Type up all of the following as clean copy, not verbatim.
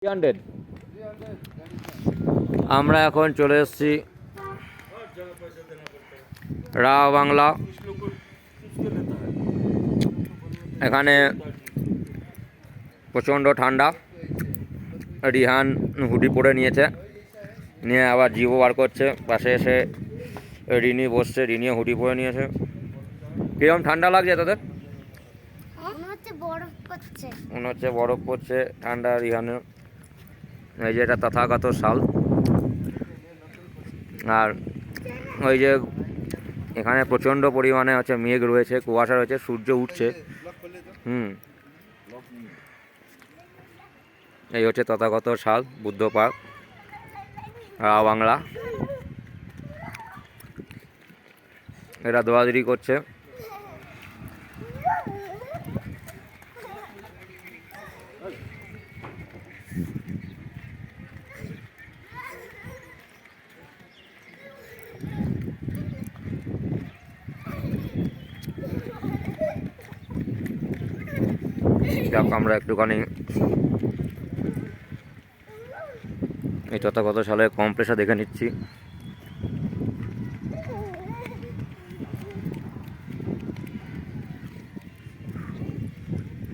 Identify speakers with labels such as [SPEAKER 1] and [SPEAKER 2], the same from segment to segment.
[SPEAKER 1] 300 আমরা এখন চলে এসেছি রা বাংলা। এখানে প্রচণ্ড ঠান্ডা। রিহান হুডি পরে নিয়েছে, নিয়ে আবার জিভও বার করছে। পাশে এসে রিনি বসছে, রিনিও হুডি পরে নিয়েছে। কিরকম ঠান্ডা লাগছে তোদের? মনে হচ্ছে বরফ পড়ছে, ঠান্ডা। রিহানের এই যে এটা তথাগত শাল। আর ওই যে এখানে প্রচণ্ড পরিমাণে হচ্ছে মেঘ রয়েছে, কুয়াশা রয়েছে, সূর্য উঠছে। এই হচ্ছে তথাগত শাল বুদ্ধ পার্ক, বাংলা। এরা দোয়াদুরি করছে। আমরা একটুখানি এই তথাগত শালের কমপ্লেক্সটা দেখে নিচ্ছি।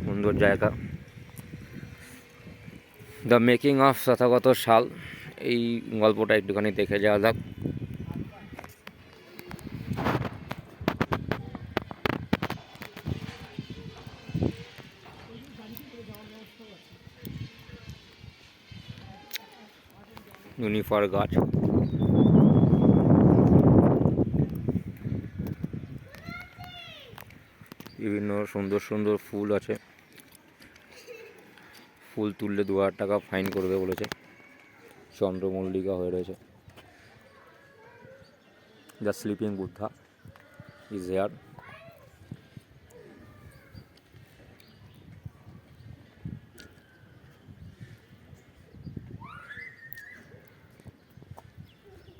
[SPEAKER 1] সুন্দর জায়গা। দ্য মেকিং অফ তথাগত শাল, এই গল্পটা একটুখানি দেখে যাওয়া যাক। ইউনিফার গাছ, বিভিন্ন সুন্দর সুন্দর ফুল আছে। ফুল তুললে 2000 টাকা ফাইন করবে বলেছে। চন্দ্রমল্লিকা হয়ে রয়েছে। The sleeping Buddha is here.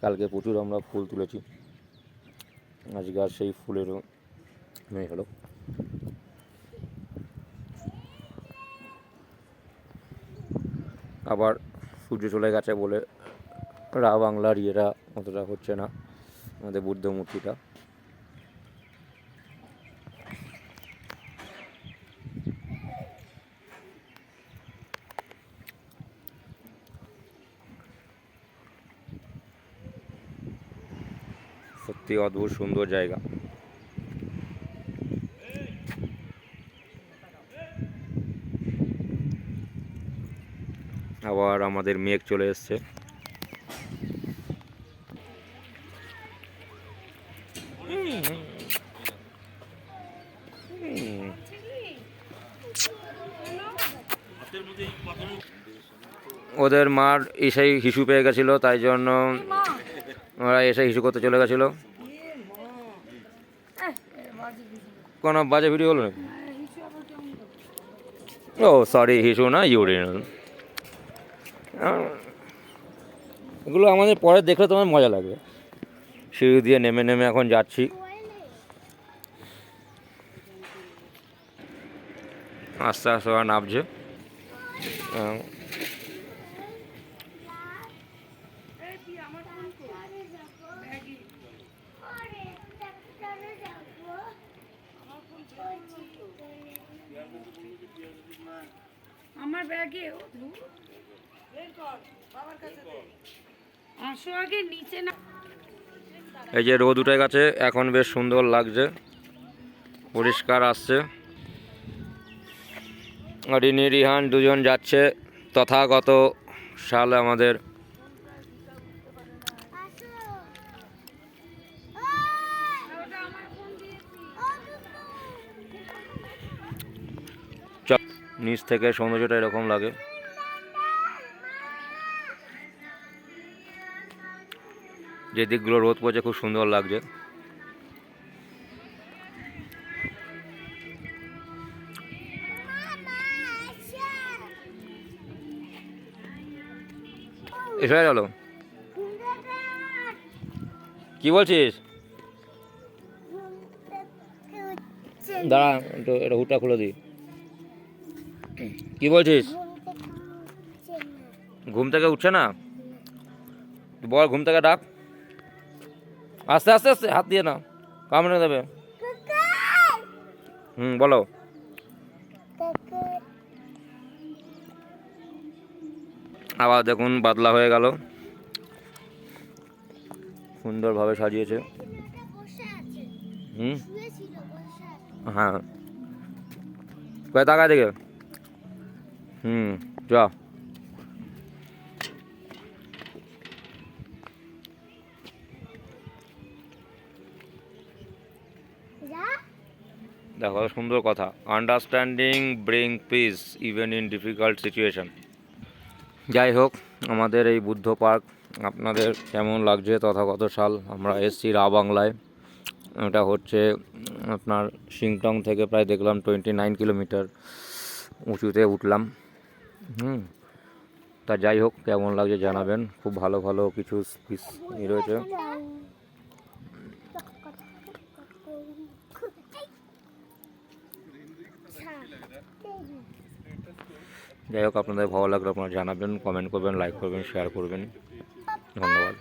[SPEAKER 1] কালকে প্রচুর আমরা ফুল তুলেছি, আজকে আর সেই ফুলেরও নেই হলো। আবার সূর্য চলে গেছে বলে রা বাংলার ইয়েরা অতটা হচ্ছে না, আমাদের বুদ্ধ মূর্তিটা। সত্যি অদ্ভুত সুন্দর জায়গা। আবার আমাদের মেঘ চলে এসছে। ওদের মার এসেই হিসু পেয়ে গেছিলো, তাই জন্য ওরা এসে হিসু করতে চলে গেছিলো। কোনো বাজে ভিডিও হলো নাকি? ও সরি, হিসু না, ইউরিনাল। এগুলো আমাদের পরে দেখলে তোমার মজা লাগবে। সিঁড়ি দিয়ে নেমে নেমে এখন যাচ্ছি। আস্তে আস্তে ওরা নামছে। আমার ব্যাগে আসো আগে নিচে না। এই যে রোদ উঠে গেছে, এখন বেশ সুন্দর লাগছে, পরিষ্কার আসছে। রিনি রিহান দুজন যাচ্ছে তথাগত শাল আমাদের। নিচ থেকে সৌন্দর্যটা এরকম লাগে। যে দিকগুলো রোদ পড়ছে খুব সুন্দর লাগছে। এসে গেল, কি বলছিস? দাঁড়া একটু, এটা হুটটা খুলে দিই। কি বলছিস? ঘুম থেকে উঠছে না? বল, ঘুম থেকে ডাক। আস্তে আস্তে আস্তে, হাত দিয়ে না, কামড়ে দেবে। বলো। আবার দেখুন পাতলা হয়ে গেল, সুন্দরভাবে সাজিয়েছে। হ্যাঁ, কয় টাকা দিকে? চ। দেখো সুন্দর কথা, understanding bring piece even in difficult situation. যাই হোক, আমাদের এই বুদ্ধ পার্ক আপনাদের কেমন লাগছে? তথাগত সাল আমরা এসছি রা বাংলায়। এটা হচ্ছে আপনার সিংটং থেকে প্রায় দেখলাম 29 কিলোমিটার উঁচুতে উঠলাম। তা যাই হোক, কেমন লাগছে জানাবেন। খুব ভালো ভালো কিছু স্পিচ রয়েছে। যাই হোক, আপনাদের ভালো লাগলে আপনারা জানাবেন, কমেন্ট করবেন, লাইক করবেন, শেয়ার করবেন। ধন্যবাদ।